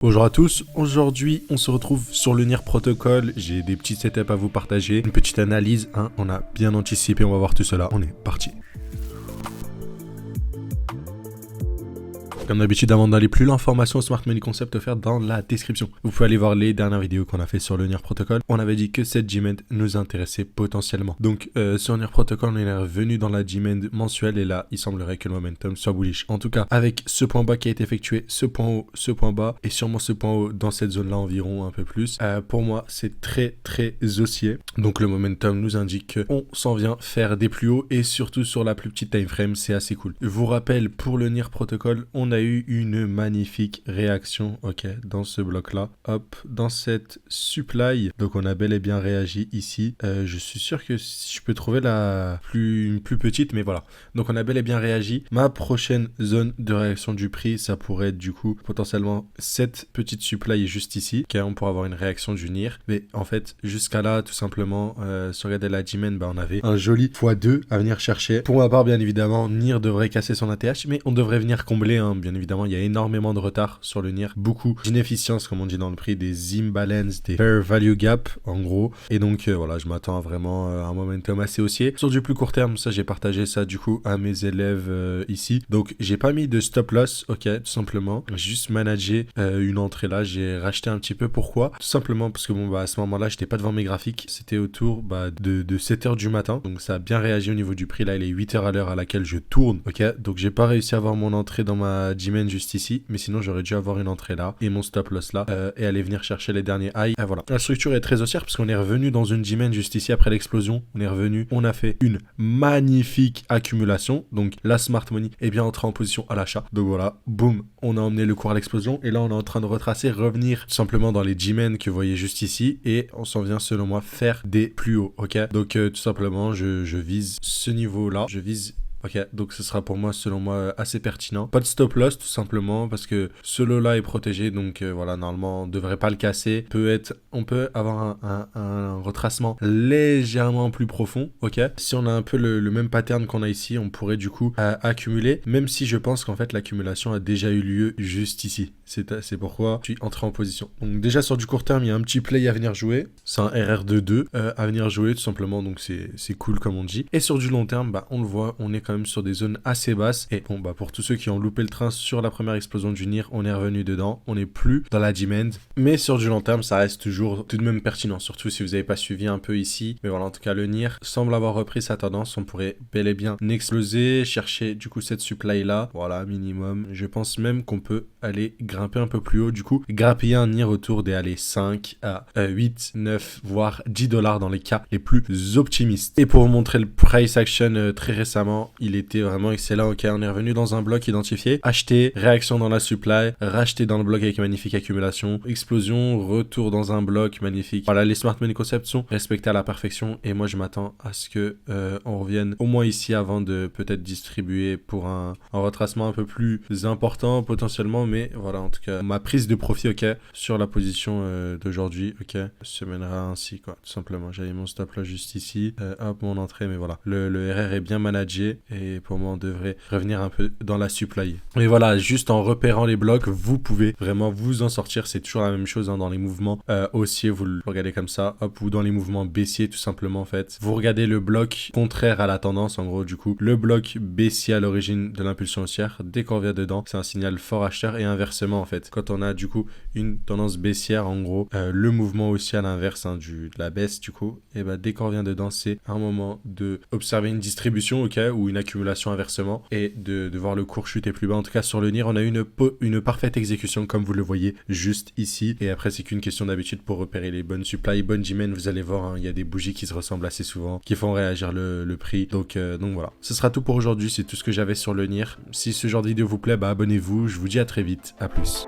Bonjour à tous, aujourd'hui on se retrouve sur le NIR Protocol, j'ai des petits setups à vous partager, une petite analyse, on a bien anticipé, on va voir tout cela, on est parti. Comme d'habitude, avant d'aller plus loin, l'information Smart Money Concept offerte dans la description. Vous pouvez aller voir les dernières vidéos qu'on a fait sur le NIR Protocol. On avait dit que cette G-Mend nous intéressait potentiellement. Donc sur NIR Protocol, on est revenu dans la G-Mend mensuelle et là, il semblerait que le momentum soit bullish. En tout cas, avec ce point bas qui a été effectué, ce point haut, ce point bas et sûrement ce point haut dans cette zone-là environ un peu plus. Pour moi, c'est très haussier. Donc le momentum nous indique qu'on s'en vient faire des plus hauts et surtout sur la plus petite time frame, c'est assez cool. Je vous rappelle, pour le NIR Protocol, on a eu une magnifique réaction, dans ce bloc-là. Hop, dans cette supply, donc on a bel et bien réagi ici. Je suis sûr que si je peux trouver une plus petite, mais voilà. Donc on a bel et bien réagi. Ma prochaine zone de réaction du prix, ça pourrait être du coup potentiellement cette petite supply juste ici. On pourrait avoir une réaction du NIR. Mais en fait, jusqu'à là, tout simplement, si on regardait la G-Mend, on avait un joli x2 à venir chercher. Pour ma part, bien évidemment, NIR devrait casser son ATH, mais on devrait venir combler, bien évidemment, il y a énormément de retard sur le NIR, beaucoup d'inefficience comme on dit dans le prix, des imbalances, des fair value gap en gros, et donc voilà, je m'attends à vraiment un momentum assez haussier. Sur du plus court terme, ça j'ai partagé ça du coup à mes élèves ici, donc j'ai pas mis de stop loss, tout simplement, j'ai juste managé une entrée là, j'ai racheté un petit peu. Pourquoi? Tout simplement parce que à ce moment là j'étais pas devant mes graphiques, c'était autour de 7h du matin, donc ça a bien réagi au niveau du prix. Là il est 8h à l'heure à laquelle je tourne, donc j'ai pas réussi à avoir mon entrée dans ma G-Mend juste ici, mais sinon j'aurais dû avoir une entrée là et mon stop loss là et aller venir chercher les derniers highs. Voilà, la structure est très haussière parce qu'on est revenu dans une G-Mend juste ici après l'explosion, on est revenu, on a fait une magnifique accumulation, donc la Smart Money est bien entrée en position à l'achat, donc voilà, boum, on a emmené le cours à l'explosion et là on est en train de retracer, revenir tout simplement dans les G-Mend que vous voyez juste ici et on s'en vient selon moi faire des plus hauts, donc tout simplement je vise ce niveau là, je vise. Donc ce sera pour moi, selon moi, assez pertinent. Pas de stop loss, tout simplement, parce que ce lot-là est protégé, donc voilà, normalement, on ne devrait pas le casser. On peut avoir un retracement légèrement plus profond, Si on a un peu le même pattern qu'on a ici, on pourrait du coup accumuler, même si je pense qu'en fait, l'accumulation a déjà eu lieu juste ici. C'est pourquoi je suis entré en position. Donc déjà, sur du court terme, il y a un petit play à venir jouer. C'est un RR22 à venir jouer, tout simplement, donc c'est cool, comme on dit. Et sur du long terme, on le voit, on est quand même sur des zones assez basses. Et bon, pour tous ceux qui ont loupé le train sur la première explosion du NIR, on est revenu dedans. On n'est plus dans la G-Mend. Mais sur du long terme, ça reste toujours tout de même pertinent. Surtout si vous n'avez pas suivi un peu ici. Mais voilà, en tout cas, le NIR semble avoir repris sa tendance. On pourrait bel et bien exploser, chercher du coup cette supply là. Voilà, minimum. Je pense même qu'on peut aller grimper un peu plus haut. Du coup, grappiller un NIR autour des 5 à 8, 9, voire 10 $ dans les cas les plus optimistes. Et pour vous montrer le price action très récemment, il était vraiment excellent. On est revenu dans un bloc identifié, acheter, réaction dans la supply, racheter dans le bloc avec magnifique accumulation, explosion, retour dans un bloc magnifique. Voilà, les Smart Money Concepts sont respectés à la perfection et moi je m'attends à ce que on revienne au moins ici avant de peut-être distribuer pour un retracement un peu plus important potentiellement, mais voilà, en tout cas ma prise de profit sur la position d'aujourd'hui se mènera ainsi, tout simplement. J'avais mon stop là juste ici, hop, mon entrée, mais voilà, le RR est bien managé et pour moi on devrait revenir un peu dans la supply. Mais voilà, juste en repérant les blocs, vous pouvez vraiment vous en sortir. C'est toujours la même chose dans les mouvements haussiers, vous le regardez comme ça, hop, ou dans les mouvements baissiers, tout simplement. En fait, vous regardez le bloc contraire à la tendance, en gros, du coup le bloc baissier à l'origine de l'impulsion haussière, dès qu'on revient dedans, c'est un signal fort acheteur, et inversement en fait, quand on a du coup une tendance baissière, en gros, le mouvement haussier à l'inverse de la baisse, du coup, et dès qu'on revient dedans, c'est un moment de observer une distribution, ou une accumulation inversement, et de voir le cours chuter plus bas. En tout cas, sur le NIR, on a une parfaite exécution, comme vous le voyez juste ici. Et après, c'est qu'une question d'habitude pour repérer les bonnes supplies, bonnes G-Mend. Vous allez voir, il y a des bougies qui se ressemblent assez souvent, qui font réagir le prix. Donc voilà. Ce sera tout pour aujourd'hui. C'est tout ce que j'avais sur le NIR. Si ce genre de vidéo vous plaît, abonnez-vous. Je vous dis à très vite. À plus.